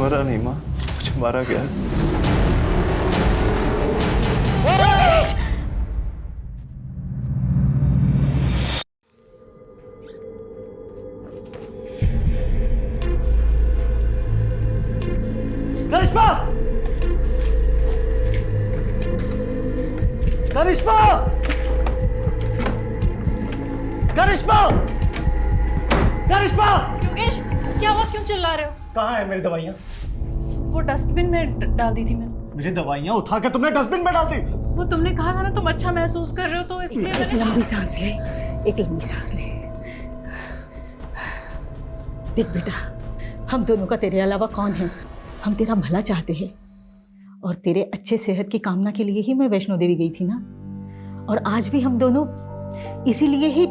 मरा नहीं माँ, मुझे मारा गया। करिश्मा! करिश्मा! करिश्मा! करिश्मा! योगेश, क्या हुआ? क्यों चिल्ला रहे हो? कहाँ है मेरी दवाइयाँ? वो डस्टबिन में डाल दी थी मैंने। मेरी दवाइयाँ उठा के तुमने डस्टबिन में डाल दी? वो तुमने कहा था ना तुम अच्छा महसूस कर रहे हो, तो इसलिए एक मैंने लंबी सांस ले, एक लंबी सांस ले। देख बेटा, हम दोनों का तेरे अलावा कौन है? हम तेरा भला चाहते हैं और तेरे अच्छे सेहत की कामना के लिए ही मैं वैष्णो देवी गई थी ना। और आज भी हम दोनों इसीलिए ही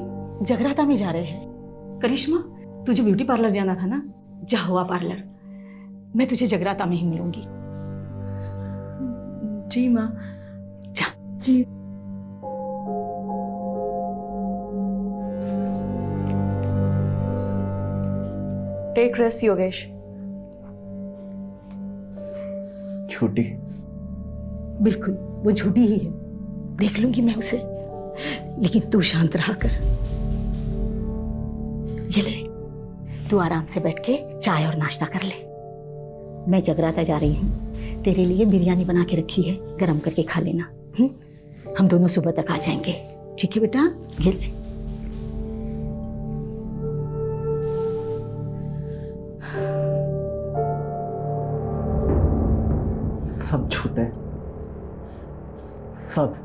जगराता में जा रहे हैं। करिश्मा, तुझे ब्यूटी पार्लर जाना था ना, जा हुआ पार्लर। मैं तुझे जगराता में ही मिलूंगी। जी माँ। जा। Take rest Yogesh. झूठी। बिल्कुल, वो झूठी ही है। देख लूंगी मैं उसे, लेकिन तू शांत रहा कर। ये ले, तू आराम से बैठ के चाय और नाश्ता कर ले। मैं जगराता जा रही हूँ, तेरे लिए बिरयानी बना के रखी है, गरम करके खा लेना। हम दोनों सुबह तक आ जाएंगे, ठीक है बेटा? ये ले। सब झूठे, सब।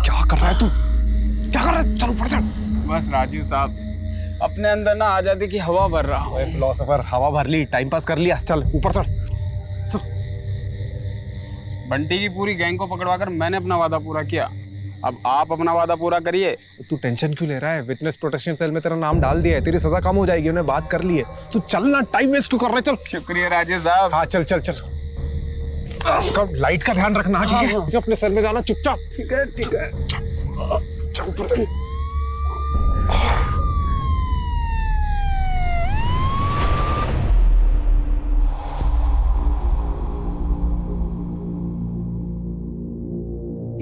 क्या कर रहा है तू? क्या कर रहा है? चल ऊपर चढ़। बस राजीव साहब, अपने अंदर ना आजादी की हवा भर रहा हूँ। ओए फिलोसोफर, हवा भर ली, टाइम पास कर लिया, चल ऊपर चढ़। बंटी की पूरी गैंग को पकड़वाकर मैंने अपना वादा पूरा किया, अब आप अपना वादा पूरा करिए। तू टेंशन क्यों ले रहा है? विटनेस प्रोटेक्शन सेल में तेरा नाम डाल दिया है, तेरी सजा कम हो जाएगी, उन्हें बात कर ली है। तू चल ना, टाइम वेस्ट क्यों कर रहा है? चल। शुक्रिया राजीव साहब। हाँ चल चल चल। उसका लाइट का ध्यान रखना, ठीक है? मुझे अपने सेल में जाना चुपचाप। ठीक है ठीक है। चल ऊपर चल।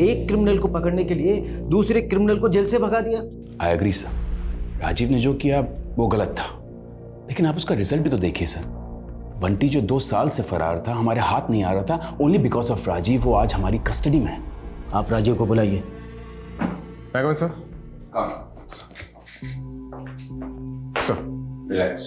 एक क्रिमिनल को पकड़ने के लिए दूसरे क्रिमिनल को जेल से भगा दिया। आई एग्री सर, राजीव ने जो किया वो गलत था, लेकिन आप उसका रिजल्ट भी तो देखिए सर। बंटी जो 2 साल से फरार था, हमारे हाथ नहीं आ रहा था, ओनली बिकॉज ऑफ राजीव वो आज हमारी कस्टडी में है। आप राजीव को बुलाइए। मैं कौन sir? Sir relax.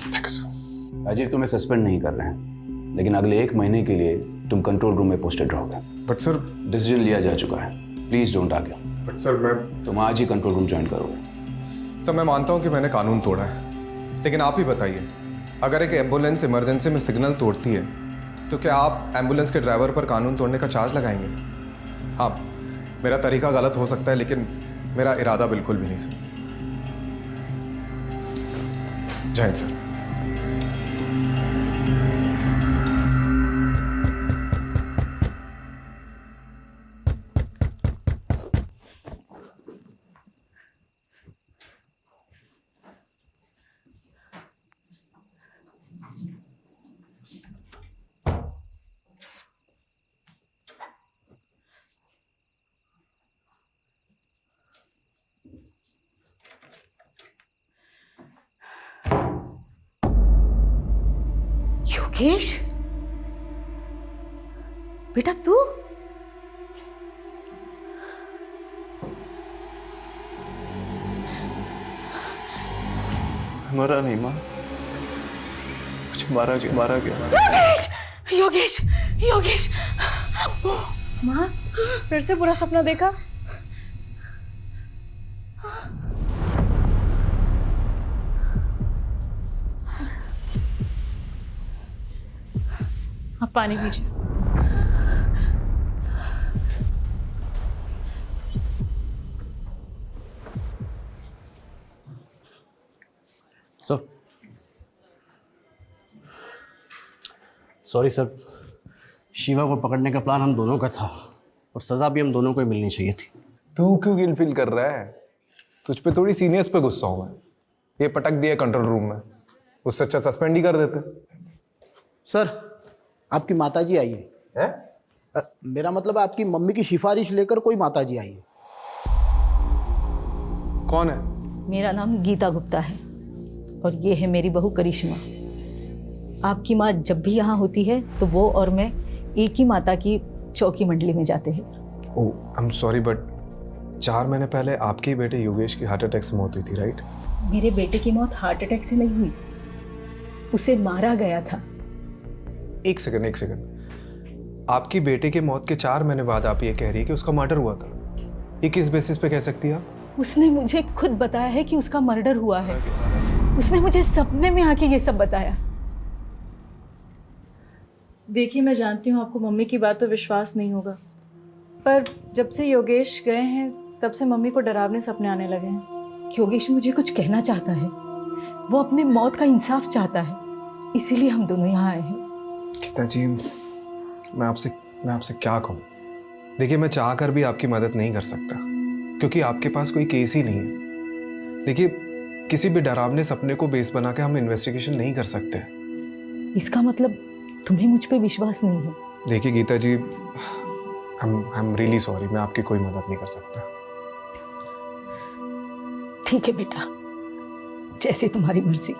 Thank you sir. Rajiv तुम्हें सस्पेंड नहीं कर रहे हैं, लेकिन अगले 1 महीने के लिए तुम कंट्रोल रूम में पोस्टेड रहोगे। But sir. डिसीजन लिया जा चुका है, please don't argue. But sir मैं तुम आज ही कंट्रोल रूम ज्वाइन करोगे। सर मैं मानता हूँ कि मैंने कानून तोड़ा है, लेकिन आप ही बताइए, अगर एक एम्बुलेंस इमरजेंसी में सिग्नल तोड़ती है तो क्या आप एम्बुलेंस के ड्राइवर पर कानून तोड़ने का चार्ज लगाएंगे? हाँ, मेरा तरीका गलत हो सकता है, लेकिन मेरा इरादा बिल्कुल भी नहीं सर। जय हिंद सर। योगेश, बेटा तू? मरा नहीं माँ, मुझे मारा गया। योगेश, योगेश, माँ, फिर से बुरा सपना देखा? आप पानी पीजिए। सॉरी सर, शिवा को पकड़ने का प्लान हम दोनों का था और सज़ा भी हम दोनों को ही मिलनी चाहिए थी। तू क्यों गिल्ट फील कर रहा है? तुझ पे थोड़ी सीनियर्स पे गुस्सा हूं मैं। ये पटक दिया कंट्रोल रूम में, उससे अच्छा सस्पेंड ही कर देते। सर, आपकी माताजी आई है। मेरा मतलब है आपकी मम्मी की सिफारिश लेकर कोई माताजी आई है। कौन है? मेरा नाम गीता गुप्ता है और ये है मेरी बहू करिश्मा। आपकी माँ जब भी यहाँ होती है तो वो और मैं एक ही माता की चौकी मंडली में जाते हैं। ओह, आई एम सॉरी बट 4 महीने पहले आपके ही बेटे योगेश की हार्ट अटैक से मौत हुई थी, राइट? मेरे बेटे की मौत हार्ट अटैक से नहीं हुई, उसे मारा गया था। एक सेकंड। आपकी बेटे के मौत के 4 महीने बाद आप ये कह रही है कि उसका मर्डर हुआ था। ये किस बेसिस पे कह सकती है आप? उसने मुझे खुद बताया है कि उसका मर्डर हुआ है। उसने मुझे सपने में आके ये सब बताया। देखिए, मैं जानती हूँ आपको मम्मी की बात पर विश्वास नहीं होगा, पर जब से योगेश गए हैं तब से मम्मी को डरावने सपने आने लगे हैं। योगेश मुझे कुछ कहना चाहता है, वो अपनी मौत का इंसाफ चाहता है, इसीलिए हम दोनों यहाँ आए हैं। गीता जी, मैं आपसे क्या कहूँ? देखिए, मैं चाह कर भी आपकी मदद नहीं कर सकता क्योंकि आपके पास कोई केस ही नहीं है। देखिए, किसी भी डरावने सपने को बेस बना के हम इन्वेस्टिगेशन नहीं कर सकते। इसका मतलब तुम्हें मुझ पे विश्वास नहीं है? देखिए गीता जी, आई एम रियली सॉरी, मैं आपकी कोई मदद नहीं कर सकता। ठीक है बेटा, जैसे तुम्हारी मर्जी।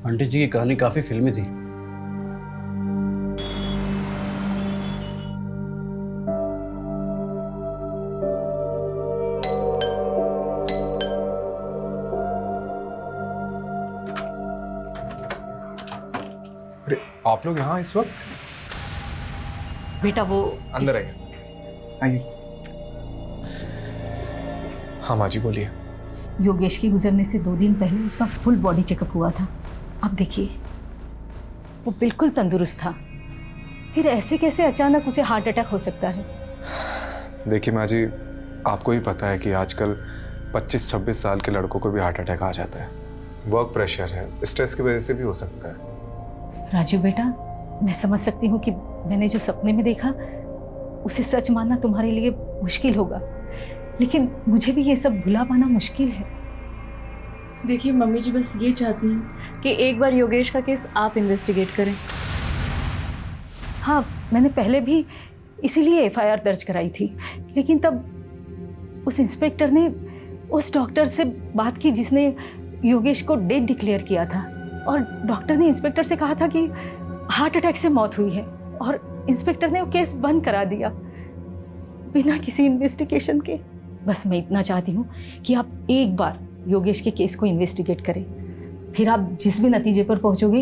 आंटी जी की कहानी काफी फिल्मी थी। अरे, आप लोग यहाँ इस वक्त? बेटा वो अंदर आइए। हाँ माँ जी, बोलिए। योगेश के गुजरने से 2 दिन पहले उसका फुल बॉडी चेकअप हुआ था। अब देखिए, वो बिल्कुल तंदुरुस्त था, फिर ऐसे कैसे अचानक उसे हार्ट अटैक हो सकता है? देखिए माँ जी, आपको ही पता है कि आजकल 25-26 साल के लड़कों को भी हार्ट अटैक आ जाता है। वर्क प्रेशर है, स्ट्रेस की वजह से भी हो सकता है। राजू बेटा, मैं समझ सकती हूँ कि मैंने जो सपने में देखा उसे सच मानना तुम्हारे लिए मुश्किल होगा, लेकिन मुझे भी ये सब भुला पाना मुश्किल है। देखिए, मम्मी जी बस ये चाहती हैं कि एक बार योगेश का केस आप इन्वेस्टिगेट करें। हाँ, मैंने पहले भी इसीलिए FIR दर्ज कराई थी, लेकिन तब उस इंस्पेक्टर ने उस डॉक्टर से बात की जिसने योगेश को डेड डिक्लेयर किया था, और डॉक्टर ने इंस्पेक्टर से कहा था कि हार्ट अटैक से मौत हुई है, और इंस्पेक्टर ने वो केस बंद करा दिया बिना किसी इन्वेस्टिगेशन के। बस मैं इतना चाहती हूँ कि आप एक बार योगेश के केस को इन्वेस्टिगेट करें, फिर आप जिस भी नतीजे पर पहुँचोगे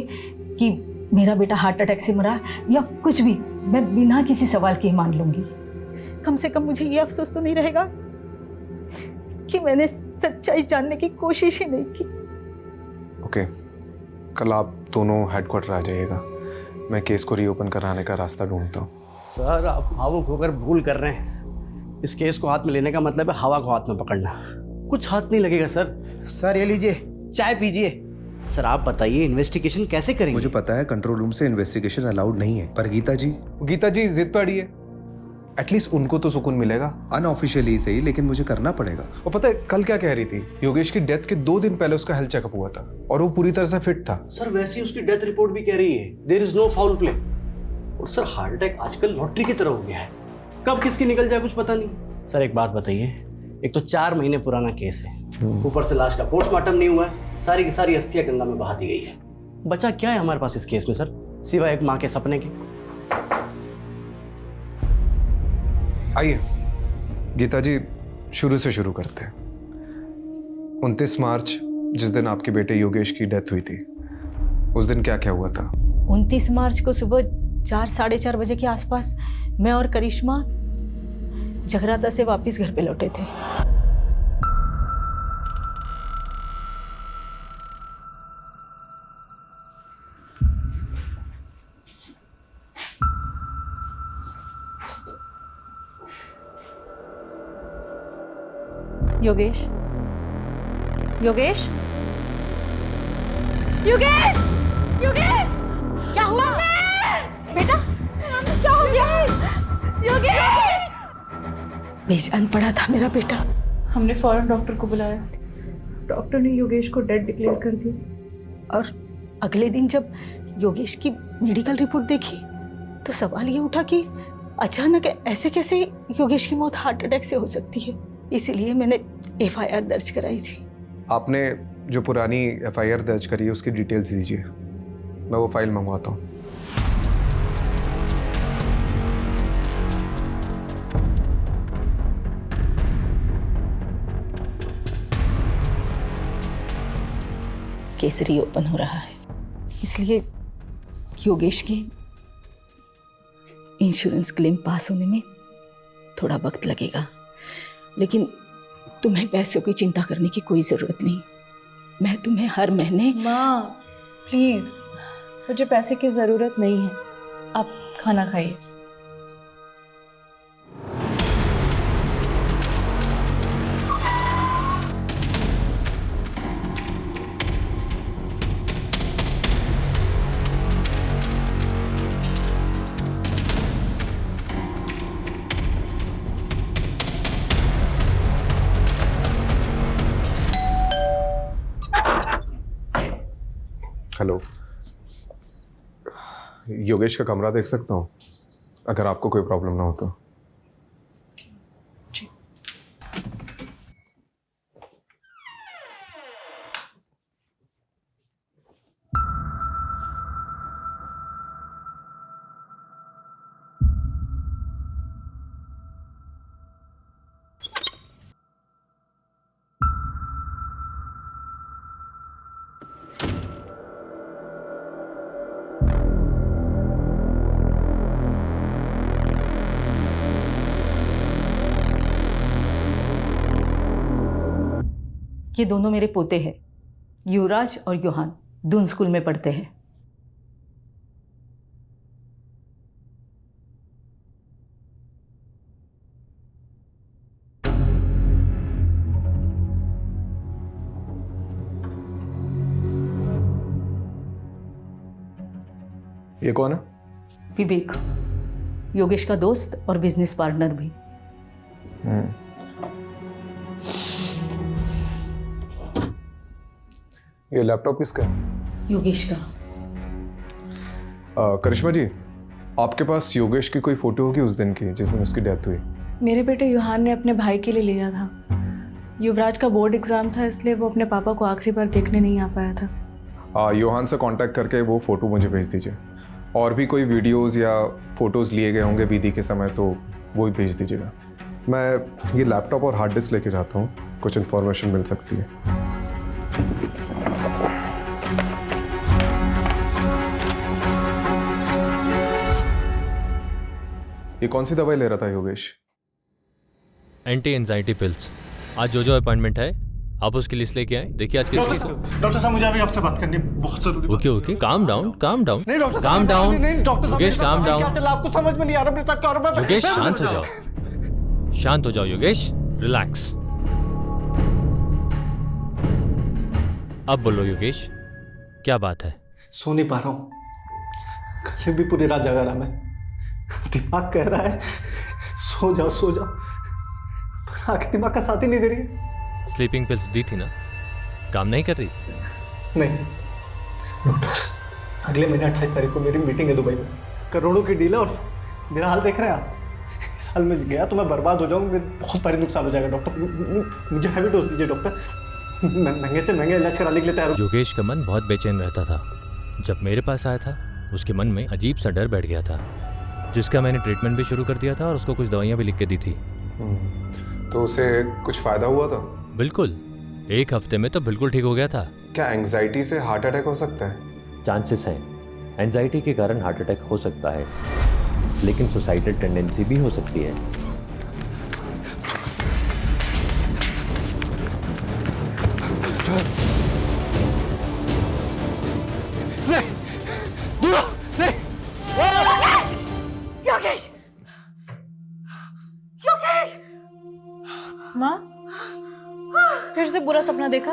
कि मेरा बेटा हार्ट अटैक से मरा या कुछ भी, मैं बिना किसी सवाल के ही मान लूँगी। कम से कम मुझे ये अफसोस तो नहीं रहेगा कि मैंने सच्चाई जानने की कोशिश ही नहीं की। ओके, कल आप दोनों हेडक्वार्टर आ जाइएगा, मैं केस को रीओपन कराने का रास्ता ढूंढता हूँ। सर, आप भावुक होकर भूल कर रहे हैं। इस केस को हाथ में लेने का मतलब है हवा को हाथ में पकड़ना। कुछ हाथ नहीं लगेगा सर। सर, ये लीजिए, चाय पीजिए। सर, आप बताइए इन्वेस्टिगेशन कैसे करेंगे? मुझे पता है कंट्रोल रूम से इन्वेस्टिगेशन अलाउड नहीं है, पर गीता जी जिद पे अड़ी है, एटलीस्ट उनको तो सुकून मिलेगा। अनऑफिशियली सही, लेकिन मुझे करना पड़ेगा। और पता है कल क्या कह रही थी? योगेश की डेथ के 2 दिन पहले उसका हेल्थ चेकअप हुआ था और वो पूरी तरह से फिट था। सर, वैसे ही उसकी डेथ रिपोर्ट भी कह रही है there is no foul play. और सर, हार्ट अटैक आजकल लॉटरी की तरह हो गया है, कब किसकी निकल जाए कुछ पता नहीं। सर एक बात बताइए, एक तो 4 महीने पुराना केस है, ऊपर से लाश का पोस्टमार्टम नहीं हुआ है, सारी की सारी अस्थियां गंगा में बहा दी गई है। बचा क्या है हमारे पास इस केस में सर, सिवाय एक माँ के सपने के। आइए गीता जी, शुरू से शुरू करते हैं। 29 मार्च जिस दिन आपके बेटे योगेश की डेथ हुई थी, उस दिन क्या क्या हुआ था? 29 मार्च को सुबह 4 साढ़े 4 बजे के आसपास मैं और करिश्मा जगराता से वापस घर पे लौटे थे। योगेश, योगेश, योगेश, योगेश, क्या हुआ बेटा? क्या हो गया? योगेश! बेजान पड़ा था मेरा बेटा। हमने फौरन डॉक्टर को बुलाया। डॉक्टर ने योगेश को डेड डिक्लेयर कर दिया। और अगले दिन जब योगेश की मेडिकल रिपोर्ट देखी तो सवाल ये उठा कि अचानक ऐसे कैसे योगेश की मौत हार्ट अटैक से हो सकती है। इसीलिए मैंने FIR दर्ज कराई थी। आपने जो पुरानी FIR दर्ज करी है उसकी डिटेल्स दीजिए, मैं वो फाइल मंगवाता हूँ। केस रीओपन हो रहा है, इसलिए योगेश के इंश्योरेंस क्लेम पास होने में थोड़ा वक्त लगेगा, लेकिन तुम्हें पैसों की चिंता करने की कोई ज़रूरत नहीं। मैं तुम्हें हर महीने। माँ प्लीज़, मुझे पैसे की ज़रूरत नहीं है, आप खाना खाइए। हेलो, योगेश का कमरा देख सकता हूँ अगर आपको कोई प्रॉब्लम ना हो तो? ये दोनों मेरे पोते हैं, युवराज और योहान, दून स्कूल में पढ़ते हैं। ये कौन है? विवेक, योगेश का दोस्त और बिजनेस पार्टनर भी। ये लैपटॉप किसका है? योगेश का। करिश्मा जी, आपके पास योगेश की कोई फोटो होगी उस दिन की जिस दिन उसकी डेथ हुई? मेरे बेटे युहान ने अपने भाई के लिए लिया था। युवराज का बोर्ड एग्ज़ाम था, इसलिए वो अपने पापा को आखिरी बार देखने नहीं आ पाया था। योहान से कांटेक्ट करके वो फ़ोटो मुझे भेज दीजिए। और भी कोई वीडियोस या फ़ोटोज़ लिए गए होंगे विधि के समय तो वो भी भेज दीजिएगा। मैं ये लैपटॉप और हार्ड डिस्क लेके जाता हूँ, कुछ इन्फॉर्मेशन मिल सकती है। ये कौन सी दवाई ले रहा था योगेश? Anti anxiety pills. आज जो अपॉइंटमेंट है आप उसकी लिस्ट लेके आए। देखिए आज किस डॉक्टर साहब, मुझे अभी आपसे बात करनी बहुत जरूरी। Okay, calm down. नहीं डॉक्टर साहब, काम डाउन। नहीं डॉक्टर साहब, योगेश काम डाउन। क्या चला आपको समझ में नहीं आ रहा मेरे साथ क्या हो रहा है? योगेश शांत हो जाओ, शांत हो जाओ योगेश, रिलैक्स। अब बोलो योगेश, क्या बात है? सो नहीं पा रहा हूँ, कल भी पूरी रात जागा रहा मैं। दिमाग कह रहा है सो जाओ सो जाओ, पर आंखें दिमाग का साथ ही नहीं दे रही। स्लीपिंग पिल्स दी थी ना, काम नहीं कर रही? नहीं डॉक्टर, अगले महीने 28 तारीख को मेरी मीटिंग है दुबई में। करोड़ों की डील है और मेरा हाल देख रहे हैं आप। इस साल में गया तो मैं बर्बाद हो जाऊंगा, बहुत भारी नुकसान हो जाएगा डॉक्टर। मुझे हैवी डोज दीजिए डॉक्टर, मैं महंगे से महंगा इलाज कराने के लिए तैयार हूँ। योगेश का मन बहुत बेचैन रहता था। जब मेरे पास आया था उसके मन में अजीब सा डर बैठ गया था, जिसका मैंने ट्रीटमेंट भी शुरू कर दिया था और उसको कुछ दवाइयाँ भी लिख के दी थी। तो उसे कुछ फायदा हुआ था? बिल्कुल, 1 हफ्ते में तो बिल्कुल ठीक हो गया था। क्या एंग्जाइटी से हार्ट अटैक हो सकता है? चांसेस हैं, एंजाइटी के कारण हार्ट अटैक हो सकता है, लेकिन सुसाइडल टेंडेंसी भी हो सकती है। योगेश! योगेश! माँ, फिर से बुरा सपना देखा?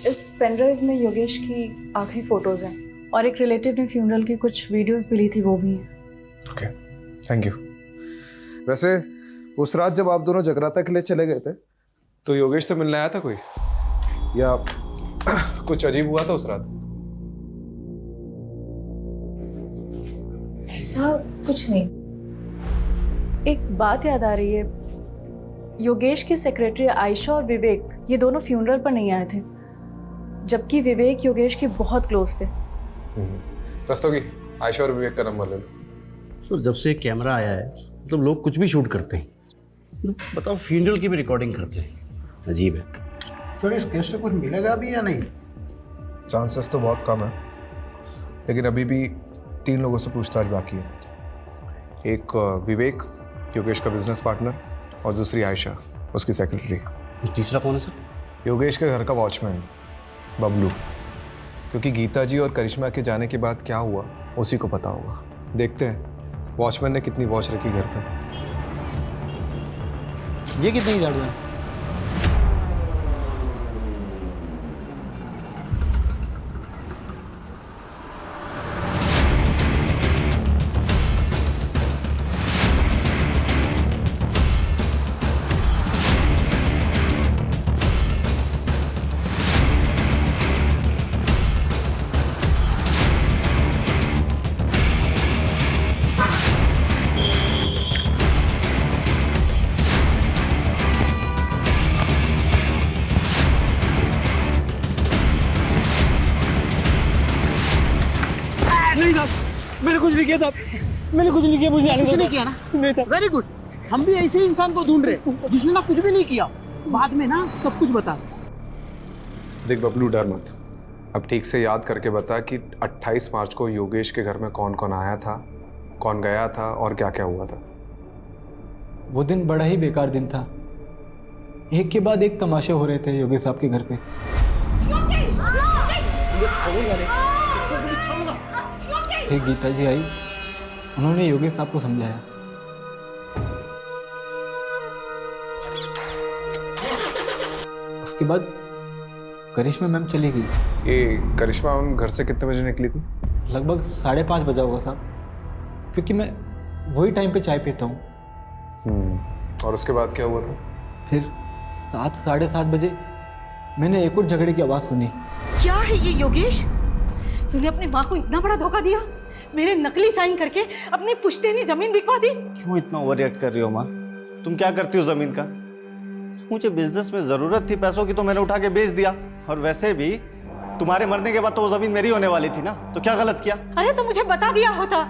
इस पेनड्राइव में योगेश की आखिरी फोटोज हैं और एक रिलेटिव ने फ्यूनरल की कुछ वीडियोस भी ली थी, वो भी हैं। Okay, thank you. वैसे उस रात जब आप दोनों जगराता के लिए चले गए थे तो योगेश से मिलने आया था कोई, या कुछ अजीब हुआ था उस रात? ऐसा कुछ नहीं। एक बात याद आ रही है, योगेश की सेक्रेटरी आयशा और विवेक ये दोनों फ्यूनरल पर नहीं आए थे, जबकि विवेक योगेश के बहुत क्लोज थे। रस्तोगी, आयशा और विवेक का नंबर ले लो। तो जब से कैमरा आया है मतलब लोग कुछ भी शूट करते हैं, तो बताओ फ्यूनरल की भी रिकॉर्डिंग करते हैं, अजीब है। सर इस केस से कुछ मिलेगा भी या नहीं? चांसेस तो बहुत कम है, लेकिन अभी भी 3 लोगों से पूछताछ बाकी है। एक विवेक, योगेश का बिजनेस पार्टनर, और दूसरी आयशा, उसकी सेक्रेटरी। तीसरा कौन है सर? योगेश के घर का वॉचमैन बबलू, क्योंकि गीता जी और करिश्मा के जाने के बाद क्या हुआ उसी को पता होगा। देखते हैं वॉचमैन ने कितनी वॉच रखी घर पे। ये कितनी गाड़ियाँ? नहीं था, मैंने कुछ नहीं किया था, मैंने कुछ नहीं किया, मुझे कुछ नहीं किया ना? नहीं था। वेरी गुड, हम भी ऐसे ही इंसान को ढूंढ रहे जिसने ना कुछ भी नहीं किया, बाद में ना सब कुछ बता। देख बबलू, डर मत, अब ठीक से याद करके बता कि 28 मार्च को योगेश के घर में कौन कौन आया था, कौन गया था और क्या क्या हुआ था। वो दिन बड़ा ही बेकार दिन था, एक के बाद एक तमाशे हो रहे थे योगेश साहब के घर पे। फिर गीता जी आई, उन्होंने योगेश साहब को समझाया। उसके बाद करिश्मा मैम चली गई। ये करिश्मा मैम घर से कितने बजे निकली थी? लगभग 5:30 बजा होगा साहब, क्योंकि मैं वही टाइम पे चाय पीता हूँ। और उसके बाद क्या हुआ था? फिर 7 साढ़े 7 बजे मैंने एक और झगड़े की आवाज़ सुनी। क्या है ये योगेश? तूने अपनी माँ को इतना बड़ा धोखा दिया, मेरे नकली साइन करके अपनी पुश्तैनी जमीन बिकवा दी। क्यों इतना ओवर रिएक्ट कर रही हो माँ? तुम क्या करती हो जमीन का? मुझे बिजनेस में जरूरत थी पैसों की तो मैंने उठा के बेच दिया, और वैसे भी तुम्हारे मरने के बाद तो वो जमीन मेरी होने वाली थी ना, तो क्या गलत किया? अरे तो मुझे बता दिया होता,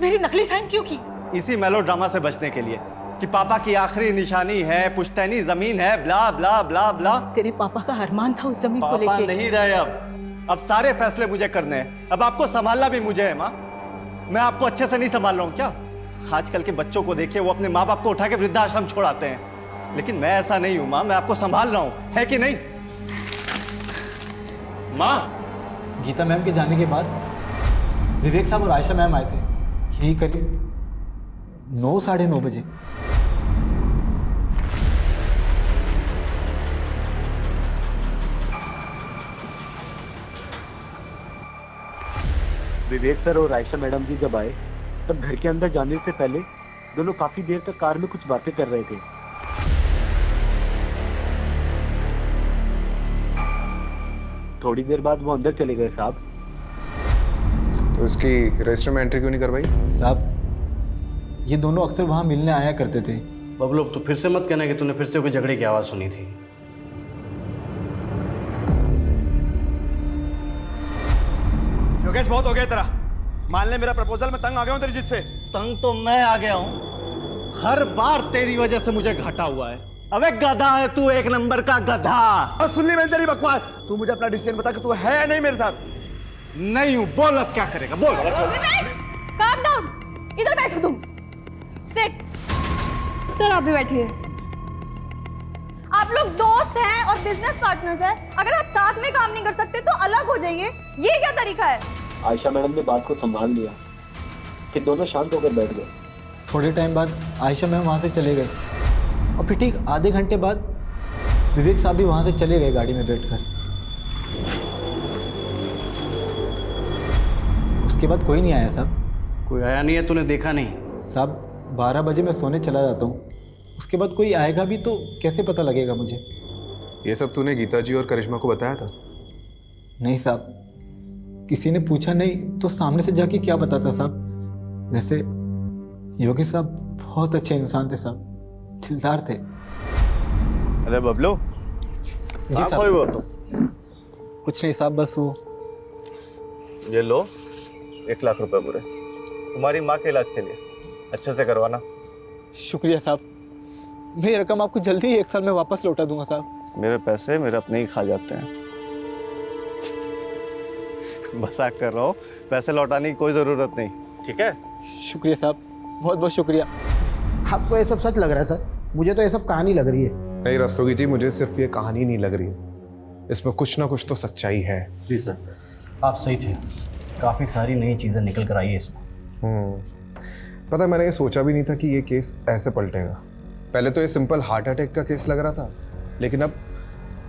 मेरी नकली साइन क्यों की? इसी मेलोड्रामा से बचने के लिए कि पापा की आखिरी निशानी है, पुश्तैनी जमीन है, ब्ला ब्ला ब्ला ब्ला। तेरे पापा का अरमान था उस जमीन को पापा लेके। नहीं रहे अब सारे फैसले मुझे करने हैं। अब आपको संभालना भी मुझे है माँ। मैं आपको अच्छे से नहीं संभाल रहा हूँ क्या? आजकल के बच्चों को देखिए, वो अपने माँ बाप को उठा के वृद्धाश्रम छोड़ाते हैं, लेकिन मैं ऐसा नहीं हूँ माँ, मैं आपको संभाल रहा हूँ, है कि नहीं माँ? गीता मैम के जाने के बाद विवेक साहब और आयशा मैम आए थे, यही करीब 9 साढ़े 9 बजे। विवेक सर और आयशा मैडम जी जब आए तब घर के अंदर जाने से पहले दोनों काफी देर तक कार में कुछ बातें कर रहे थे। थोड़ी देर बाद वो अंदर चले गए साहब। तो इसकी रजिस्टर में एंट्री क्यों नहीं करवाई? साहब ये दोनों अक्सर वहाँ मिलने आया करते थे। बबलू अब तो फिर से मत कहना कि तूने फिर से कोई झगड़े की आवाज़ सुनी थी। योगेश बहुत हो गया तेरा। मान ले मेरा प्रपोजल में तंग आ गया हूं तेरी जिद से। तंग तो मैं आ गया हूं, हर बार तेरी वजह से मुझे घाटा हुआ है। अबे गधा है तू, एक नंबर का गधा। और सुन ली मैंने तेरी बकवास। तू मुझे अपना डिसीजन बता कि तू है या नहीं मेरे साथ। नहीं हूं, बोल अब क्या करेगा बोल। काम डाउन, इधर बैठो तुम। सिट। सर आप भी बैठिए। आप लोग दोस्त हैं और बिजनेस पार्टनर्स हैं। अगर आप साथ में काम नहीं कर सकते तो अलग हो जाइए। ये क्या तरीका है? आयशा मैडम ने बात को संभाल लिया, फिर दोनों शांत होकर बैठ गए। थोड़े टाइम बाद आयशा मैम वहाँ से चले गए और फिर ठीक आधे घंटे बाद विवेक साहब भी वहाँ से चले गए गाड़ी में बैठकर। उसके बाद कोई नहीं आया साहब। कोई आया नहीं है? तूने देखा नहीं? साहब 12 बजे मैं सोने चला जाता हूँ, उसके बाद कोई आएगा भी तो कैसे पता लगेगा मुझे? ये सब तूने गीता जी और करिश्मा को बताया था? नहीं साहब, किसी ने पूछा नहीं तो सामने से जाके क्या बताता साहब। वैसे योगेश साहब बहुत अच्छे इंसान थे साहब, दिलदार थे। अरे बबलू जी साहब। कोई बोल तो कुछ नहीं साहब, बस वो। ये लो 1 लाख रुपए पूरे तुम्हारी माँ के इलाज के लिए, अच्छे से करवाना। शुक्रिया साहब, मैं ये रकम आपको जल्दी ही 1 साल में वापस लौटा दूंगा साहब। मेरे पैसे मेरे अपने ही खा जाते हैं। मजाक कर रहा हूँ, पैसे लौटाने की कोई जरूरत नहीं, ठीक है? शुक्रिया साहब, बहुत बहुत शुक्रिया। आपको ये सब सच लग रहा है सर? मुझे तो ये सब कहानी लग रही है। नहीं रस्तोगी जी, मुझे सिर्फ ये कहानी नहीं लग रही है, इसमें कुछ ना कुछ तो सच्चाई है। जी सर, आप सही थे। काफ़ी सारी नई चीज़ें निकल कर आई है इसमें। पता है, मैंने ये सोचा भी नहीं था कि ये केस ऐसे पलटेगा। पहले तो ये सिंपल हार्ट अटैक का केस लग रहा था, लेकिन अब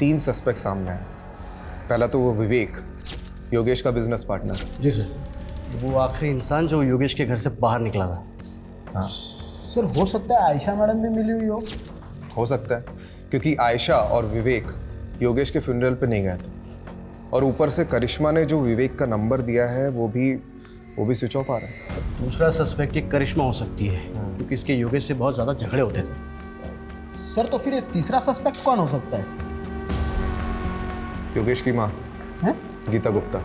3 सस्पेक्ट सामने आए। पहला तो वो विवेक, योगेश का बिजनेस पार्टनर। जी सर, वो आखिरी इंसान जो योगेश के घर से बाहर निकला था। हाँ सर, हो सकता है आयशा मैडम भी मिली हुई हो सकता है, क्योंकि आयशा और विवेक योगेश के फ्यूनरल पे नहीं गए थे, और ऊपर से करिश्मा ने जो विवेक का नंबर दिया है वो भी स्विच ऑफ आ रहा है। दूसरा सस्पेक्ट एक करिश्मा हो सकती है, क्योंकि इसके योगेश से बहुत ज़्यादा झगड़े होते थे। सर, तो फिर ये तीसरा सस्पेक्ट कौन हो सकता है? योगेश की माँ गीता गुप्ता।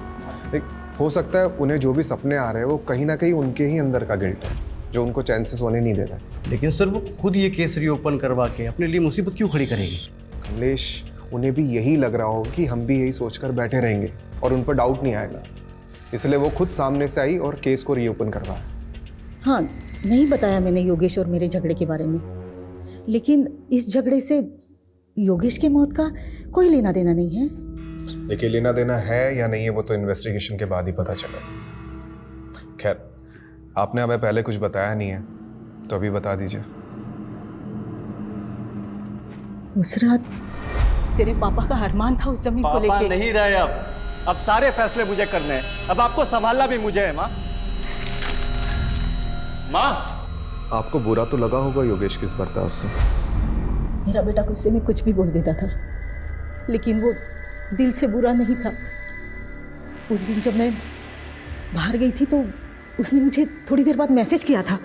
एक हो सकता है उन्हें जो भी सपने आ रहे हैं वो कहीं ना कहीं उनके ही अंदर का गिल्ट है, जो उनको चैन से सोने नहीं दे रहा है। लेकिन सर, वो खुद ये केस रीओपन करवा के अपने लिए मुसीबत क्यों खड़ी करेगी? कमलेश, उन्हें भी यही लग रहा हो कि हम भी यही सोचकर बैठे रहेंगे और उन पर डाउट नहीं आएगा, इसलिए वो खुद सामने से आई और केस को रीओपन करवाया। हाँ, नहीं बताया मैंने योगेश और मेरे झगड़े के बारे में, लेकिन इस झगड़े से योगेश की मौत का कोई लेना देना नहीं है। देखिए, लेना देना है या नहीं है वो तो इन्वेस्टिगेशन के बाद ही पता चला। खैर, आपने हमें पहले कुछ बताया नहीं है तो अभी बता दीजिए। उस रात तेरे पापा का अरमान था उस जमीन को पापा लेके। नहीं रहे अब सारे फैसले मुझे करने हैं। अब आपको संभालना भी मुझे है। माँ, आपको बुरा तो लगा होगा योगेश किस बर्ताव से। मेरा बेटा गुस्से में कुछ भी बोल देता था, लेकिन वो दिल से बुरा नहीं था। उस दिन जब मैं बाहर गई थी तो उसने मुझे थोड़ी देर बाद मैसेज किया था।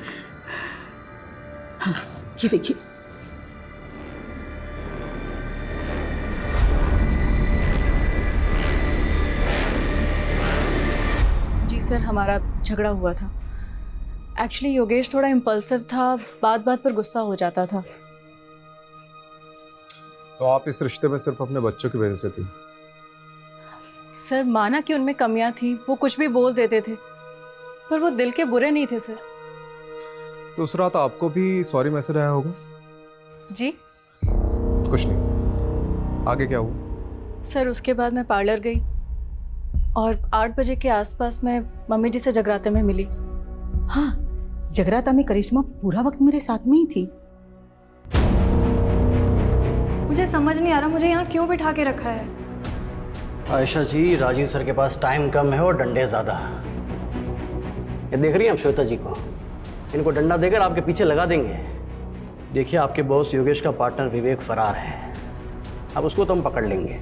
हाँ, ये देखिए। जी सर, हमारा झगड़ा हुआ था। एक्चुअली योगेश थोड़ा इम्पल्सिव था, बात बात पर गुस्सा हो जाता था। तो आप इस रिश्ते में सिर्फ अपने बच्चों की वजह से थी? सर, माना कि उनमें कमियां थी, वो कुछ भी बोल देते थे, पर वो दिल के बुरे नहीं थे सर। तो उस रात आपको भी सॉरी मैसेज आया होगा? जी कुछ नहीं, आगे क्या हुआ? सर, उसके बाद मैं पार्लर गई और 8 बजे के आसपास मैं मम्मी जी से जगराते में मिली। हाँ, जगराता में करिश्मा पूरा वक्त मेरे साथ में ही थी। मुझे समझ नहीं आ रहा मुझे यहाँ क्यों बिठा के रखा है। आयशा जी, राजीव सर के पास टाइम कम है और डंडे ज़्यादा। ये देख रही हैं आप श्वेता जी को? इनको डंडा देकर आपके पीछे लगा देंगे। देखिए, आपके बॉस योगेश का पार्टनर विवेक फरार है। अब उसको तो हम पकड़ लेंगे,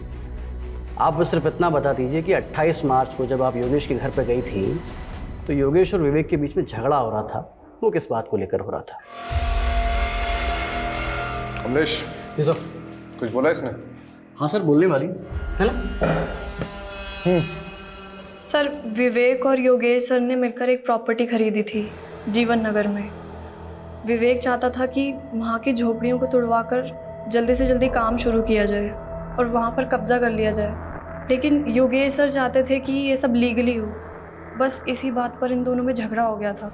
आप बस सिर्फ इतना बता दीजिए कि 28 मार्च को जब आप योगेश के घर पर गई थी तो योगेश और विवेक के बीच में झगड़ा हो रहा था, वो किस बात को लेकर हो रहा था? कमलेश, जी सर। कुछ बोला इसने? हाँ सर, बोलने वाली है ना। सर, विवेक और योगेश सर ने मिलकर एक प्रॉपर्टी खरीदी थी जीवन नगर में। विवेक चाहता था कि वहाँ की झोपड़ियों को तुड़वाकर जल्दी से जल्दी काम शुरू किया जाए और वहाँ पर कब्जा कर लिया जाए, लेकिन योगेश सर चाहते थे कि ये सब लीगली हो। बस इसी बात पर इन दोनों में झगड़ा हो गया था।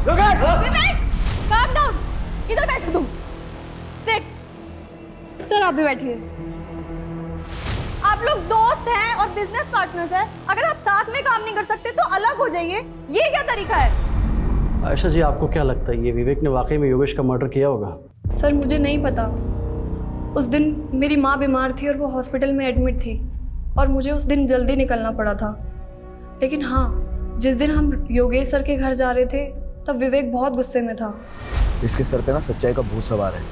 विवेक, calm down, इधर बैठो तुम। Sit. सर आप भी बैठिए। आप लोग दोस्त हैं और बिजनेस पार्टनर्स हैं। अगर आप साथ में काम नहीं कर सकते तो अलग हो जाइए। ये क्या तरीका है? आयशा जी, आपको क्या लगता है ये विवेक ने वाकई में योगेश का मर्डर किया होगा? सर मुझे नहीं पता। उस दिन मेरी माँ बीमार थी और वो हॉस्पिटल में एडमिट थी और मुझे उस दिन जल्दी निकलना पड़ा था। लेकिन हाँ, जिस दिन हम योगेश सर के घर जा रहे थे तब विवेक बहुत गुस्से में था। इसके सर पे ना सच्चाई का भूत सवार है।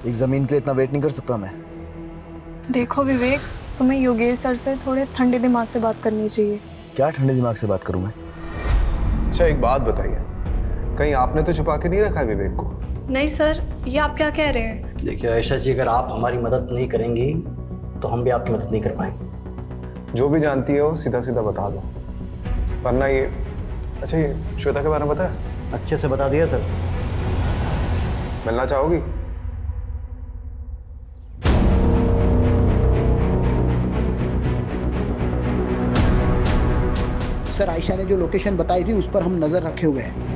एक जमीन के लिए इतना वेट नहीं कर सकता मैं। देखो विवेक, तुम्हें योगेश सर से थोड़े ठंडे दिमाग से बात करनी चाहिए। क्या ठंडे दिमाग से बात करूं मैं? अच्छा एक बात बताइए, कहीं आपने तो छुपा के नहीं रखा है विवेक को? नहीं सर, ये आप क्या कह रहे हैं? देखिए आयशा जी, अगर आप हमारी मदद नहीं करेंगी तो हम भी आपकी मदद नहीं कर पाएंगे। जो भी जानती हो सीधा सीधा बता दो, वरना ये। अच्छा ये श्वेता के बारे में पता है? अच्छे से बता दिया सर। मिलना चाहोगी? सर आयशा ने जो लोकेशन बताई थी उस पर हम नजर रखे हुए हैं।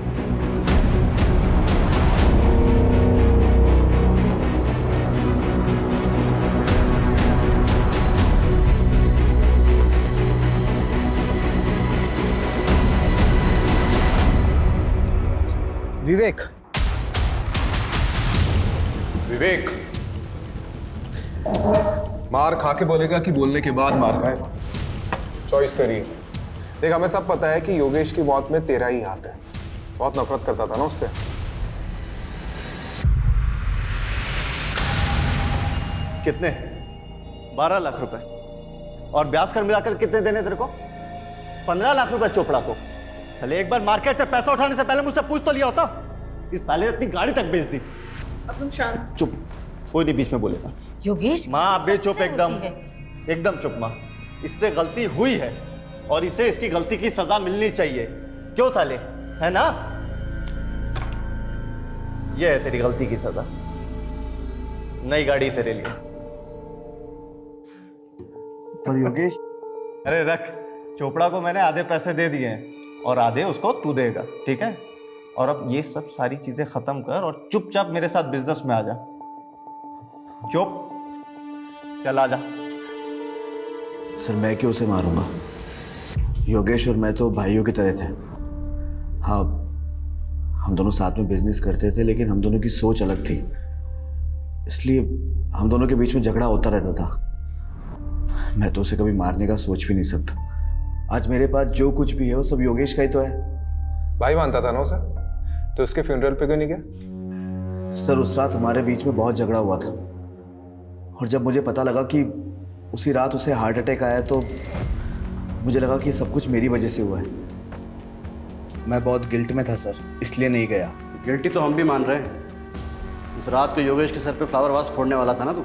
विवेक, विवेक मार खा के बोलेगा कि बोलने के बाद मार खाएगा? चॉइस तेरी। देख, हमें सब पता है कि योगेश की मौत में तेरा ही हाथ है। बहुत नफरत करता था ना उससे। कितने? 12 लाख रुपए। और ब्याज कर मिलाकर कितने देने तेरे को? 15 लाख रुपए चोपड़ा को। चले एक बार मार्केट से पैसा उठाने से पहले मुझसे पूछ तो लिया होता। इस साले ने अपनी गाड़ी तक बेच दी। अब तुम शांत। चुप, कोई नहीं बीच में बोलेगा। योगेश, माँ बेचुप, एकदम चुप माँ। इससे गलती हुई है और इसे इसकी गलती की सजा मिलनी चाहिए। क्यों साले, है ना? ये है तेरी गलती की सजा। नई गाड़ी तेरे लिए। पर योगेश, अरे रख, चोपड़ा को मैंने आधे पैसे दे दिए हैं और आधे उसको तू देगा, ठीक है? और अब ये सब सारी चीजें खत्म कर और चुपचाप मेरे साथ बिजनेस में आ जा। चुप, चल आ जा। सर मैं क्यों उसे मारूंगा? योगेश और मैं तो भाइयों की तरह थे। हाँ, हम दोनों साथ में बिजनेस करते थे, लेकिन हम दोनों की सोच अलग थी, इसलिए हम दोनों के बीच में झगड़ा होता रहता था। मैं तो उसे कभी मारने का सोच भी नहीं सकता। आज मेरे पास जो कुछ भी है वो सब योगेश का ही तो है। भाई मानता था ना उसे, तो उसके फ्यूनरल पे क्यों नहीं गया? सर उस रात हमारे बीच में बहुत झगड़ा हुआ था और जब मुझे पता लगा कि उसी रात उसे हार्ट अटैक आया तो मुझे लगा कि सब कुछ मेरी वजह से हुआ है। मैं बहुत गिल्ट में था सर, इसलिए नहीं गया। गिल्टी तो हम भी मान रहे हैं। उस रात को योगेश के सर पे फ्लावर वास फोड़ने वाला था ना तू।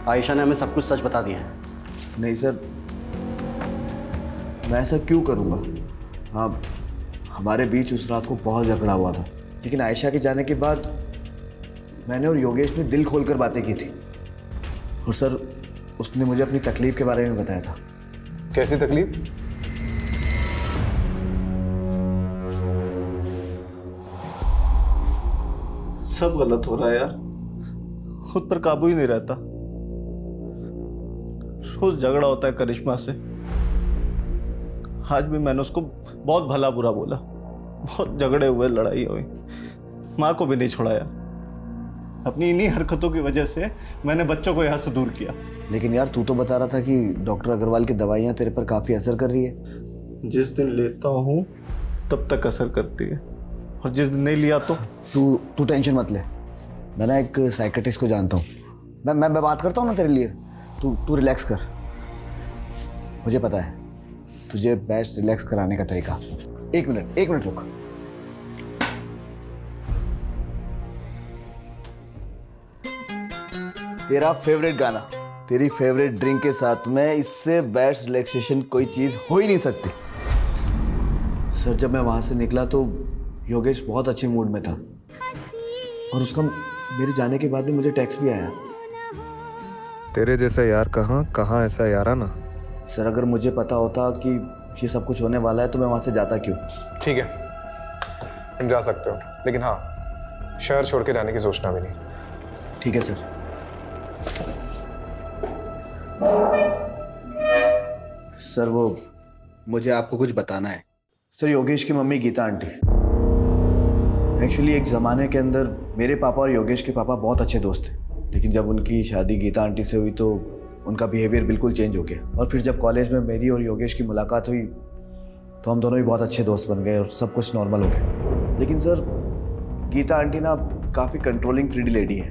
आयशा ने हमें सब कुछ सच बता दिया है। नहीं सर, मैं ऐसा क्यों करूँगा? हाँ, हमारे बीच उस रात को बहुत झगड़ा हुआ था, लेकिन आयशा के जाने के बाद मैंने और योगेश ने दिल खोलकर बातें की थी। और सर उसने मुझे अपनी तकलीफ के बारे में बताया था। कैसी तकलीफ? सब गलत हो रहा है यार, खुद पर काबू ही नहीं रहता। रोज झगड़ा होता है करिश्मा से। आज भी मैंने उसको बहुत भला बुरा बोला, बहुत झगड़े हुए, लड़ाई हुई, माँ को भी नहीं छोड़ाया। अपनी इन्हीं हरकतों की वजह से मैंने बच्चों को यहाँ से दूर किया। लेकिन यार तू तो बता रहा था कि डॉक्टर अग्रवाल की दवाइयाँ तेरे पर काफ़ी असर कर रही है। जिस दिन लेता हूँ तब तक असर करती है और जिस दिन नहीं लिया तो। तू टेंशन मत ले, मैं ना एक साइकेट्रिस्ट को जानता हूँ। मैं बात करता हूँ ना तेरे लिए, तू रिलैक्स कर। मुझे पता है तुझे बेस्ट रिलैक्स कराने का तरीका। एक मिनट रुक। तेरा फेवरेट गाना, तेरी फेवरेट ड्रिंक के साथ में इससे बेस्ट रिलैक्सेशन कोई चीज हो ही नहीं सकती। सर जब मैं वहां से निकला तो योगेश बहुत अच्छे मूड में था और उसका मेरे जाने के बाद भी मुझे टेक्स्ट भी आया। तेरे जैसा यार कहाँ ऐसा यार आना। सर अगर मुझे पता होता कि ये सब कुछ होने वाला है तो मैं वहां से जाता क्यों। ठीक है तुम जा सकते हो, लेकिन हाँ शहर छोड़ के जाने की सोचना भी नहीं। ठीक है सर। सर वो मुझे आपको कुछ बताना है। सर योगेश की मम्मी गीता आंटी, एक्चुअली एक ज़माने के अंदर मेरे पापा और योगेश के पापा बहुत अच्छे दोस्त थे, लेकिन जब उनकी शादी गीता आंटी से हुई तो उनका बिहेवियर बिल्कुल चेंज हो गया। और फिर जब कॉलेज में मेरी और योगेश की मुलाकात हुई तो हम दोनों भी बहुत अच्छे दोस्त बन गए और सब कुछ नॉर्मल हो गया। लेकिन सर गीता आंटी ना काफ़ी कंट्रोलिंग फ्रीडी लेडी है।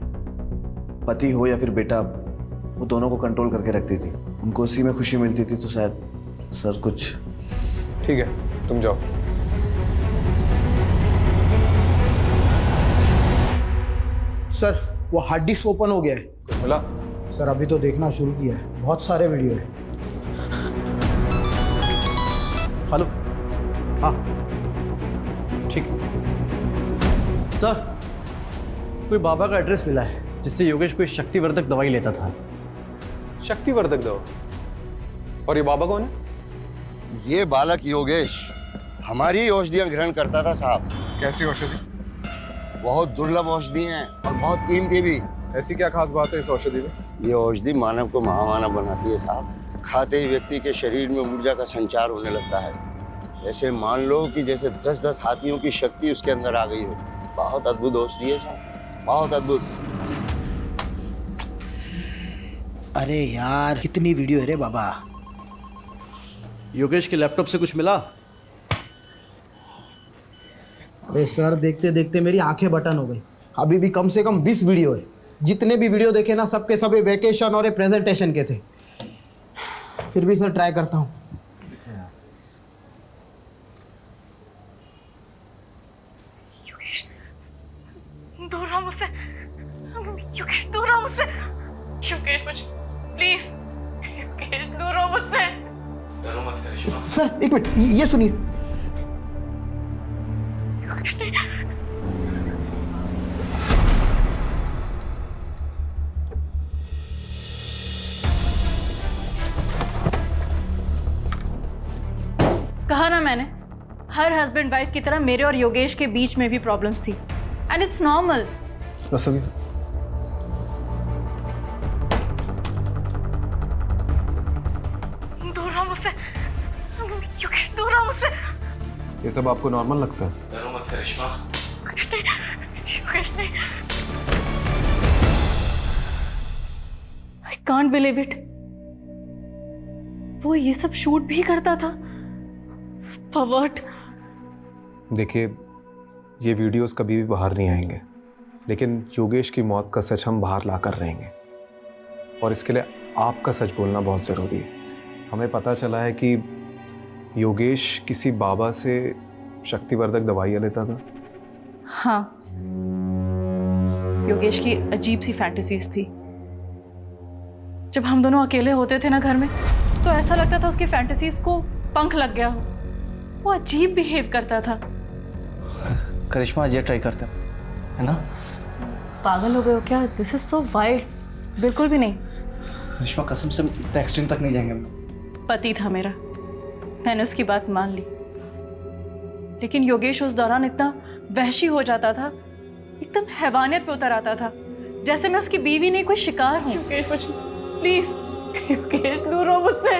पति हो या फिर बेटा, वो दोनों को कंट्रोल करके रखती थी। उनको उसी में खुशी मिलती थी। तो शायद सर कुछ। ठीक है तुम जाओ। सर वो हार्ड डिस्क ओपन हो गया है। कुछ मिला? सर अभी तो देखना शुरू किया है, बहुत सारे वीडियो है। हेलो, हाँ ठीक। सर कोई बाबा का एड्रेस मिला है जिससे योगेश कोई शक्तिवर्धक दवाई लेता था। शक्तिवर्धक दवा? और ये बाबा कौन है? ये बालक योगेश हमारी औषधियां ग्रहण करता था साहब। कैसी औषधि? बहुत दुर्लभ औषधि हैं और बहुत कीमती भी। ऐसी क्या खास बात है इस औषधि में? ये औषधि मानव को महामानव बनाती है साहब। खाते ही व्यक्ति के शरीर में ऊर्जा का संचार होने लगता है। ऐसे मान लो कि जैसे 10-10 हाथियों की शक्ति उसके अंदर आ गई हो। बहुत अद्भुत औषधि है साहब, बहुत अद्भुत। अरे यार कितनी वीडियो है रे बाबा। योगेश के लैपटॉप से कुछ मिला? अरे सर देखते देखते मेरी आंखें बटन हो गई। अभी भी कम से कम 20 वीडियो है। जितने भी वीडियो देखे ना सबके सब वेकेशन और प्रेजेंटेशन के थे। फिर भी सर ट्राई करता हूँ। दूर रहो मुझसे, योगेश दूर रहो मुझसे। योगेश कुछ प्लीज, योगेश दूर रहो मुझसे। सर एक मिनट ये सुनिए। कहा ना मैंने, हर हस्बैंड वाइफ की तरह मेरे और योगेश के बीच में भी प्रॉब्लम्स थी एंड इट्स नॉर्मल। दूर रहो मुझसे, योगेश दूर रहो मुझसे। ये सब आपको नॉर्मल लगता है? डरो मत करिश्मा। योगेश नहीं। आई कांट बिलीव इट, वो ये सब शूट भी करता था। परवर्ट। देखिए ये वीडियोस कभी भी बाहर नहीं आएंगे, लेकिन योगेश की मौत का सच हम बाहर ला कर रहेंगे और इसके लिए आपका सच बोलना बहुत ज़रूरी है। हमें पता चला है कि योगेश किसी बाबा से शक्तिवर्धक दवाइयाँ लेता था। हाँ, योगेश की अजीब सी फैंटेसीज थी। जब हम दोनों अकेले होते थे ना घर में, तो ऐसा लगता था उसकी फैंटेसीज को पंख लग गया हो। वो अजीब बिहेव करता था। करिश्मा आज ये ट्राई करते हैं, है ना? पागल हो गए हो क्या? This is so wild. बिल्कुल भी नहीं। करिश्मा कसम से इतना एक्सट्रीम तक नहीं जाएंगे हम। पति था मेरा, मैंने उसकी बात मान ली। लेकिन योगेश उस दौरान इतना वहशी हो जाता था, एकदम हैवानियत पे उतर आता था, जैसे मैं उसकी बीवी नहीं कोई शिकार हूँ। योगेश प्लीज, योगेश दूर हो मुझसे।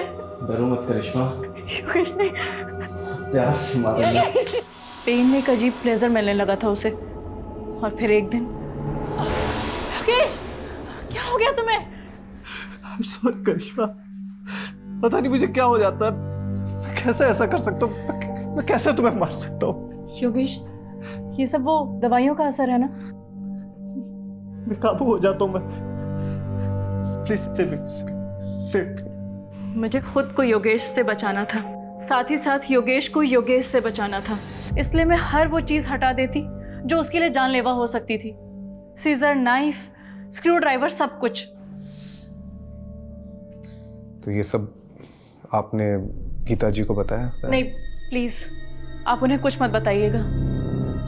डरो मत करिश्मा। योगेश नहीं। प्यार से मारूंगा। पेन में एक अजीब प्लेजर मिलने लगा था उसे। और फिर एक दिन, योगेश क्या हो गया तुम्हें? सॉरी करिश्मा, पता नहीं मुझे क्या हो जाता है। मैं कैसे ऐसा कर सकता हूँ? मैं कैसे तुम्हें मार सकता हूँ? योगेश ये सब वो दवाइयों का असर है ना? मैं काबू हो जाता हूँ मैं। Please save me. मुझे खुद को योगेश से बचाना था, साथ ही साथ योगेश को योगेश से बचाना था। इसलिए मैं हर वो चीज़ हटा देती जो उसके लिए जानलेवा हो सकती थी। सीजर, नाइफ, स्क्रू ड्राइवर, सब कुछ। तो ये सब आपने गीता जी को बताया? नहीं, प्लीज़ आप उन्हें कुछ मत बताइएगा।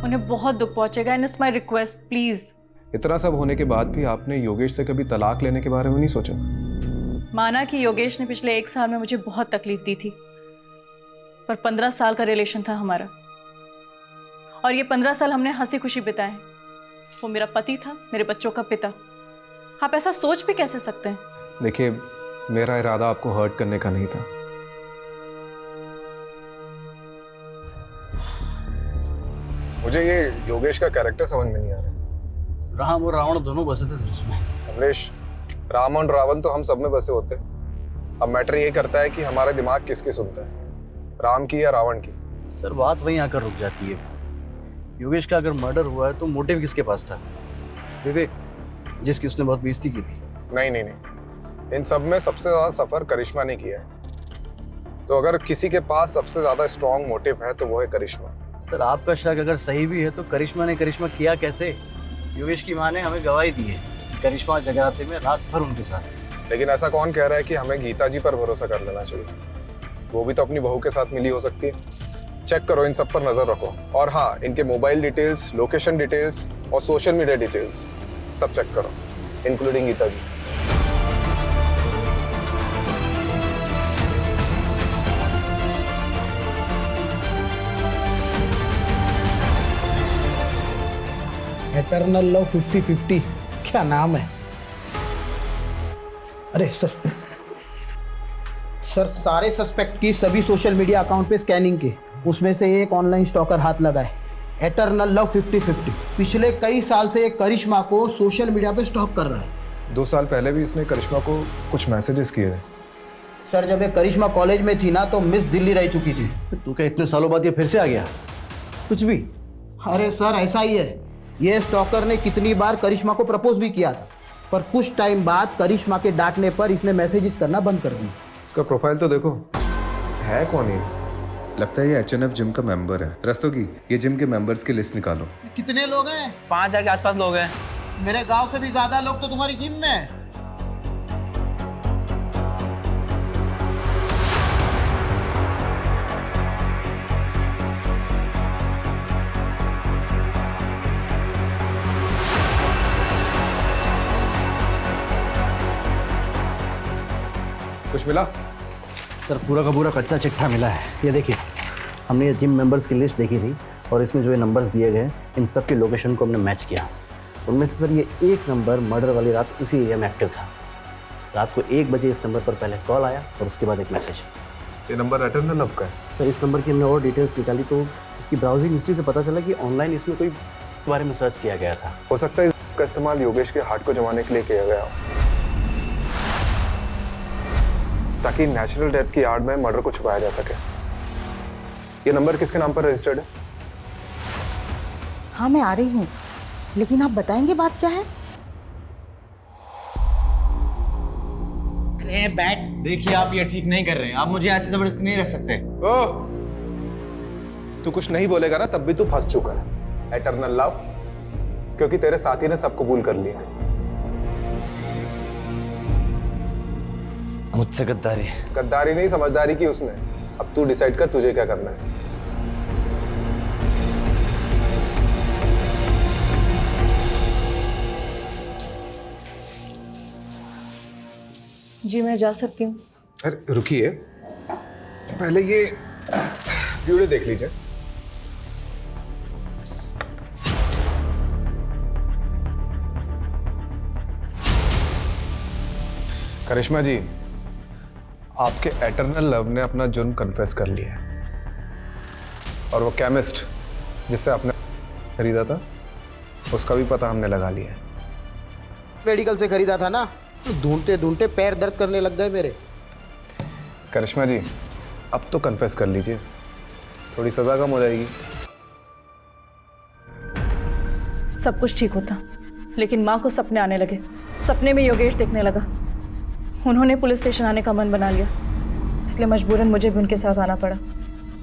उन्हें बहुत दुख पहुंचेगा। And it's my request, please. इतना सब होने के बाद भी आपने योगेश से कभी तलाक लेने के बारे में नहीं सोचा? माना कि योगेश ने पिछले 1 साल में मुझे बहुत तकलीफ दी थी, पर 15 साल का रिलेशन था हमारा, और ये 15 साल हमने हंसी खुशी बिताए। वो मेरा पति था, मेरे बच्चों का पिता। आप ऐसा सोच भी कैसे सकते हैं? देखिए, मेरा इरादा आपको हर्ट करने का नहीं था। मुझे ये योगेश का कैरेक्टर समझ में नहीं आ रहा। राम और रावण दोनों बसे थे सर उसमें। कमलेश, राम और रावण तो हम सब में बसे होते हैं। अब मैटर ये करता है कि हमारा दिमाग किसकी सुनता है, राम की या रावण की। सर बात वहीं आकर रुक जाती है। योगेश का अगर मर्डर हुआ है तो मोटिव किसके पास था? विवेक, जिसकी उसने बहुत बेइज्जती की थी। नहीं नहीं नहीं, इन सब में सबसे ज्यादा सफर करिश्मा ने किया है। तो अगर किसी के पास सबसे ज्यादा स्ट्रॉन्ग मोटिव है तो वो है करिश्मा। सर आपका शक अगर सही भी है तो करिश्मा ने करिश्मा किया कैसे? योगेश की माँ ने हमें गवाही दी है, करिश्मा जगराते में रात भर उनके साथ थी। लेकिन ऐसा कौन कह रहा है कि हमें गीता जी पर भरोसा कर लेना चाहिए? वो भी तो अपनी बहू के साथ मिली हो सकती है। चेक करो, इन सब पर नजर रखो। और हाँ, इनके मोबाइल डिटेल्स, लोकेशन डिटेल्स और सोशल मीडिया डिटेल्स सब चेक करो, इंक्लूडिंग गीता जी। एटर्नल लव 50-50 क्या नाम है? अरे सर सारे सस्पेक्ट की सभी सोशल मीडिया अकाउंट पे स्कैनिंग की, उसमें से एक ऑनलाइन स्टॉकर हाथ लगा है। एटर्नल लव 50-50 पिछले कई साल से एक करिश्मा को सोशल मीडिया पे स्टॉक कर रहा है। 2 साल पहले भी इसने करिश्मा को कुछ मैसेजेस किए थे। सर जब ये करिश्मा कॉलेज में थी ना तो मिस दिल्ली रह चुकी थी। तू क्या इतने सालों बाद ये फिर से आ गया? कुछ भी? अरे सर ऐसा ही है, ये स्टॉकर ने कितनी बार करिश्मा को प्रपोज भी किया था, पर कुछ टाइम बाद करिश्मा के डांटने पर इसने मैसेजेस करना बंद कर दिया। इसका प्रोफाइल तो देखो, है कौन ये? लगता है ये HNF जिम का मेंबर है। रस्तोगी, ये जिम के मेंबर्स की लिस्ट निकालो। कितने लोग हैं? 5000 के आसपास लोग हैं। मेरे गांव से भी ज्यादा लोग तो तुम्हारी जिम में हैं। कुछ मिला? सर पूरा का पूरा कच्चा चिट्ठा मिला है। ये देखिए, हमने ये जिम मेंबर्स की लिस्ट देखी थी और इसमें जो ये नंबर्स दिए गए इन सब के लोकेशन को हमने मैच किया। उनमें से सर ये एक नंबर मर्डर वाली रात उसी एरिया में एक्टिव था। रात को 1 बजे इस नंबर पर पहले कॉल आया और उसके बाद एक मैसेज। ये नंबर एटर्नल लव का है? सर इस नंबर की हमने और डिटेल्स निकाली तो इसकी ब्राउजिंग हिस्ट्री से पता चला कि ऑनलाइन इसमें कोई के बारे में सर्च किया गया था। हो सकता है इसका इस्तेमाल योगेश के हार्ट को जमाने के लिए किया गया हो, ताकि नेचुरल डेथ की आड़ में मर्डर को छुपाया जा सके। ये नंबर किसके नाम पर रजिस्टर्ड है? हाँ मैं आ रही हूँ, लेकिन आप बताएंगे बात क्या है? अरे बैठ। देखिए आप ये ठीक नहीं कर रहे हैं, आप मुझे ऐसे जबरदस्ती नहीं रख सकते। ओह, तू कुछ नहीं बोलेगा ना तब भी तू फंस चुका है। एटर्नल लव, क्योंकि तेरे साथी ने सब कबूल कर लिया। मुझसे गद्दारी? गद्दारी नहीं, समझदारी की उसने। अब तू डिसाइड कर तुझे क्या करना है। जी मैं जा सकती हूँ। अरे रुकिए, पहले ये वीडियो देख लीजिए। करिश्मा जी, आपके एटर्नल लव ने अपना जुर्म कन्फेस कर लिया है, और वो केमिस्ट जिससे आपने खरीदा था उसका भी पता हमने लगा लिया है। मेडिकल से खरीदा था ना, तो ढूंढते ढूंढते पैर दर्द करने लग गए मेरे। करिश्मा जी, अब तो कन्फेस कर लीजिए, थोड़ी सजा कम हो जाएगी। सब कुछ ठीक होता, लेकिन माँ को सपने आने लगे। सपने में योगेश देखने लगा। उन्होंने पुलिस स्टेशन आने का मन बना लिया। इसलिए मजबूरन मुझे भी उनके साथ आना पड़ा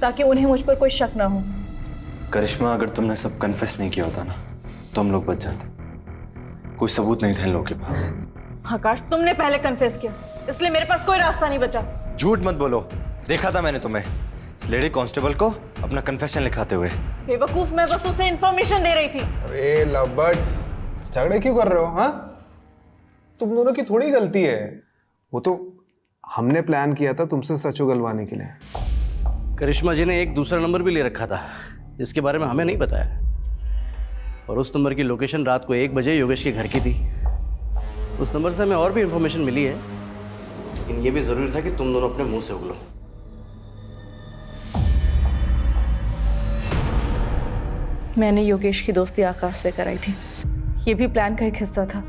ताकि उन्हें मुझ पर कोई शक ना हो। करिश्मा, अगर तुमने सब कन्फेस नहीं किया होता ना तो हम लोग बच जाते। कोई सबूत नहीं थे इन लोगों के पास। आकाश, तुमने पहले कन्फेस किया, इसलिए मेरे पास कोई रास्ता नहीं बचा। झूठ मत बोलो, देखा था मैंने तुम्हें इस लेडी कांस्टेबल को अपना कन्फेशन लिखाते हुए। बेवकूफ, मैं बस उसे इन्फॉर्मेशन दे रही थी। अरे लवबर्ड्स, झगड़े क्यों कर रहे हो? हाँ, तुम दोनों की थोड़ी गलती है। वो तो हमने प्लान किया था तुमसे सच उगलवाने के लिए। करिश्मा जी ने एक दूसरा नंबर भी ले रखा था, इसके बारे में हमें नहीं बताया। और उस नंबर की लोकेशन रात को 1 बजे योगेश के घर की थी। उस नंबर से हमें और भी इंफॉर्मेशन मिली है, लेकिन ये भी जरूरी था कि तुम दोनों अपने मुंह से उगलो। मैंने योगेश की दोस्ती आकाश से कराई थी, ये भी प्लान का एक हिस्सा था।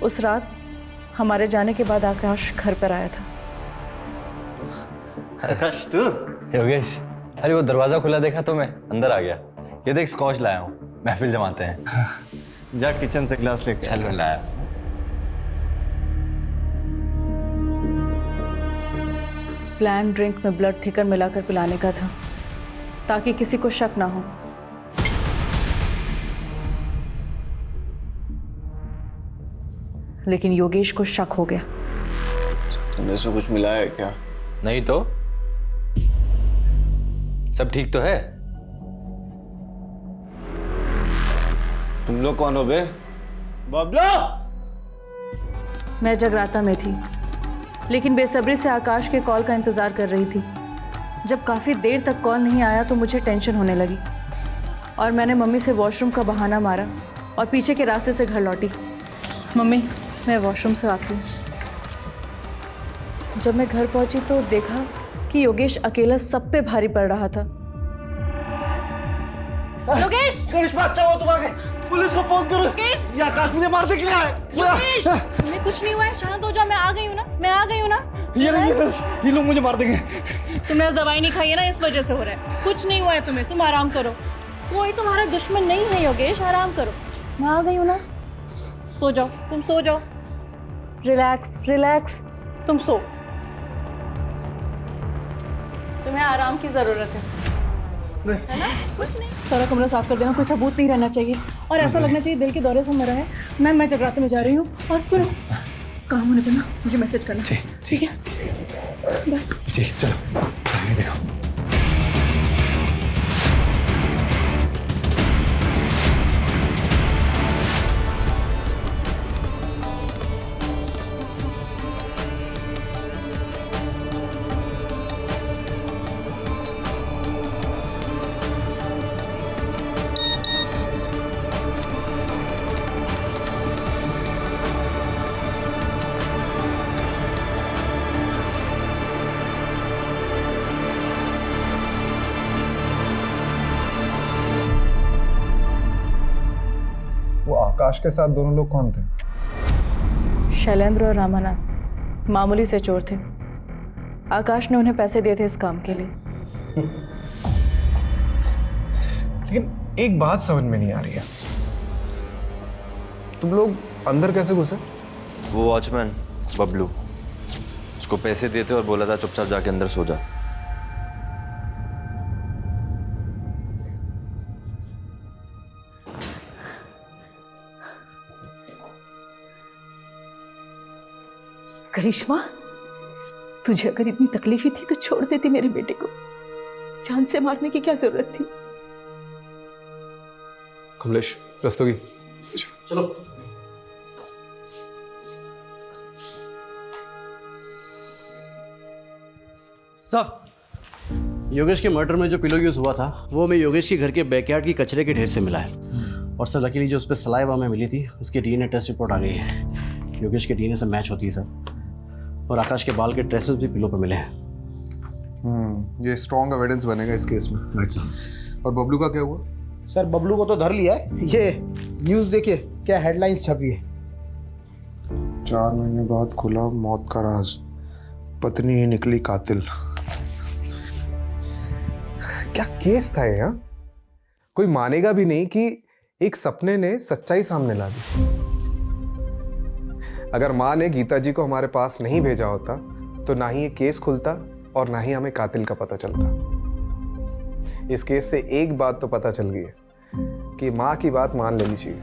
उस रात हमारे जाने के बाद आकाश घर पर आया था। आकाश, तू? योगेश, अरे वो दरवाजा खुला देखा तो मैं अंदर आ गया। ये देख, स्कॉच लाया हूँ, महफिल जमाते हैं। जा किचन से ग्लास लेके चल। मैं लाया। प्लान ड्रिंक में ब्लड थिकर मिलाकर पिलाने का था ताकि किसी को शक ना हो। लेकिन योगेश को शक हो गया। तुमने इसमें कुछ मिलाया है क्या? नहीं तो सब ठीक तो है। तुम लोग कौन हो बे? बबलू! मैं जगराता में थी, लेकिन बेसब्री से आकाश के कॉल का इंतजार कर रही थी। जब काफ़ी देर तक कॉल नहीं आया तो मुझे टेंशन होने लगी और मैंने मम्मी से वॉशरूम का बहाना मारा और पीछे के रास्ते से घर लौटी। मम्मी, मैं वॉशरूम से आती हूँ। जब मैं घर पहुंची तो देखा कि योगेश अकेला सब पे भारी पड़ रहा था। योगेश! करिश्मा, अच्छा हो तुम आ गए। पुलिस को फोन करो। ये आकाश मुझे मारने के लिए आए। योगेश! तुम्हें कुछ नहीं हुआ है, शांत हो जाओ। मैं आ गई हूँ ना, मैं आ गई हूँ ना। ये लोग मुझे मार देंगे। तुमने आज दवाई नहीं खाई है ना, इस वजह से हो रहा है। कुछ नहीं हुआ है तुम्हें, तुम आराम करो। कोई तुम्हारा दुश्मन नहीं है योगेश, आराम करो। मैं आ गई हूँ ना, सो जाओ, तुम सो जाओ। रिलैक्स रिलैक्स, तुम सो। तुम्हें आराम की जरूरत है ना? कुछ नहीं। सारा कमरा साफ कर देना, कोई सबूत नहीं रहना चाहिए और ऐसा लगना चाहिए दिल के दौरे से मरा है। मैं जगराते में जा रही हूँ और सुनो, काम होने पर ना मुझे मैसेज करना। ठीक है? बाय। ठीक, चलो आगे देखो। आकाश के साथ दोनों लोग कौन थे? शैलेंद्र और रामानाथ मामूली से चोर थे। आकाश ने उन्हें पैसे दिए थे इस काम के लिए। लेकिन एक बात समझ में नहीं आ रही है, तुम लोग अंदर कैसे घुसे? वो वॉचमैन बबलू, उसको पैसे दिए थे और बोला था चुपचाप जाके अंदर सो जा। करिश्मा, तुझे अगर इतनी तकलीफ ही थी तो छोड़ देती मेरे बेटे को। जान से मारने की क्या जरूरत थी? कमलेश, रस्तोगी, चलो। सर, योगेश के मर्डर में जो पिलो यूज हुआ था वो हमें योगेश के घर के बैकयार्ड की कचरे के ढेर से मिला है। और सर लकीली जो उस पर सलाइवा में मिली थी उसकी डीएनए टेस्ट रिपोर्ट आ गई है। योगेश के डीएनए से मैच होती है सर। और आकाश के बाल के ट्रेसेस भी पिलो पर मिले हैं। ये स्ट्रॉन्ग एविडेंस बनेगा इस केस में। Right sir. और बबलू का क्या हुआ? सर बबलू को तो धर लिया है। ये न्यूज़ देखिए क्या हेडलाइंस छपी है। 4 महीने बाद खुला मौत का राज, पत्नी ही निकली कातिल। क्या केस था ये? कोई मानेगा भी नहीं कि एक सपने ने सच्चाई सामने ला दी। अगर माँ ने गीता जी को हमारे पास नहीं भेजा होता तो ना ही ये केस खुलता और ना ही हमें कातिल का पता चलता। इस केस से एक बात तो पता चल गई है कि माँ की बात मान लेनी चाहिए।